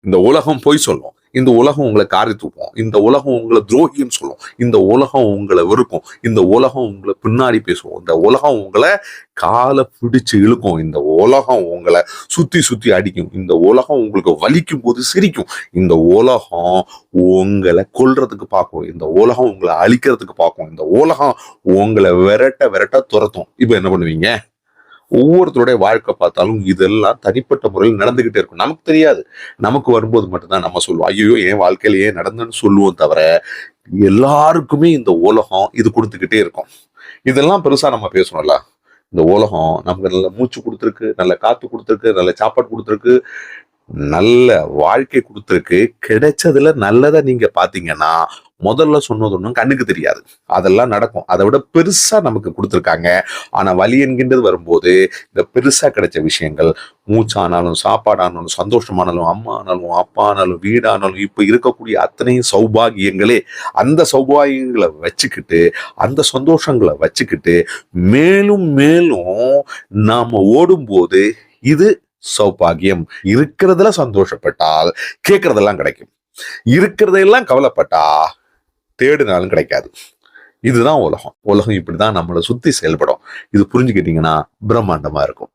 இந்த உலகம் பொய் சொல்லும், இந்த உலகம் உங்களை காரி தூக்கும், இந்த உலகம் உங்களை துரோகின்னு சொல்லும், இந்த உலகம் உங்களை வெறுக்கும், இந்த உலகம் உங்களை பின்னாடி பேசுவோம், இந்த உலகம் உங்களை காலை பிடிச்சு இழுக்கும், இந்த உலகம் உங்களை சுத்தி சுத்தி அடிக்கும், இந்த உலகம் உங்களுக்கு வலிக்கும் போது சிரிக்கும், இந்த உலகம் உங்களை கொல்றதுக்கு பார்க்கும், இந்த உலகம் உங்களை அழிக்கிறதுக்கு பார்க்கும், இந்த உலகம் உங்களை விரட்ட விரட்ட துரத்தும். இப்ப என்ன பண்ணுவீங்க? ஒவ்வொருத்தருடைய வாழ்க்கை பார்த்தாலும் இதெல்லாம் தனிப்பட்ட முறையில் நடந்துகிட்டே இருக்கும். நமக்கு தெரியாது. நமக்கு வரும்போது மட்டும்தான் நம்ம சொல்லுவோம், ஐயோ என் வாழ்க்கையில ஏன் நடந்ததுன்னு சொல்லுவோம் தவிர, எல்லாருக்குமே இந்த உலகம் இது கொடுத்துக்கிட்டே இருக்கும். இதெல்லாம் பெருசா நம்ம பேசணும்ல. இந்த உலகம் நமக்கு நல்ல மூச்சு கொடுத்துருக்கு, நல்ல காத்து கொடுத்துருக்கு, நல்ல சாப்பாடு கொடுத்துருக்கு, நல்ல வாழ்க்கை கொடுத்துருக்கு. கிடைச்சதுல நல்லதை நீங்க பாத்தீங்கன்னா முதல்ல சொன்னது ஒன்றும் கண்ணுக்கு தெரியாது, அதெல்லாம் நடக்கும். அதை விட பெருசா நமக்கு கொடுத்துருக்காங்க. ஆனா வலி என்கின்றது வரும்போது இந்த பெருசா கிடைச்ச விஷயங்கள், மூச்சானாலும் சாப்பாடானாலும் சந்தோஷமானாலும் அம்மா ஆனாலும் அப்பா ஆனாலும் வீடானாலும் இப்ப இருக்கக்கூடிய அத்தனையும் சௌபாகியங்களே, அந்த சௌபாகியங்களை வச்சுக்கிட்டு அந்த சந்தோஷங்களை வச்சுக்கிட்டு மேலும் மேலும் நாம ஓடும்போது இது சௌபாகியம். இருக்கிறதுல சந்தோஷப்பட்டால் கேட்கறதெல்லாம் கிடைக்கும், இருக்கிறதெல்லாம் கவலைப்பட்டா தேடினாலும் கிடைக்காது. இதுதான் உலகம். உலகம் இப்படிதான் நம்மளை சுத்தி செயல்படும். இது புரிஞ்சுக்கிட்டீங்கன்னா பிரம்மாண்டமா இருக்கும்.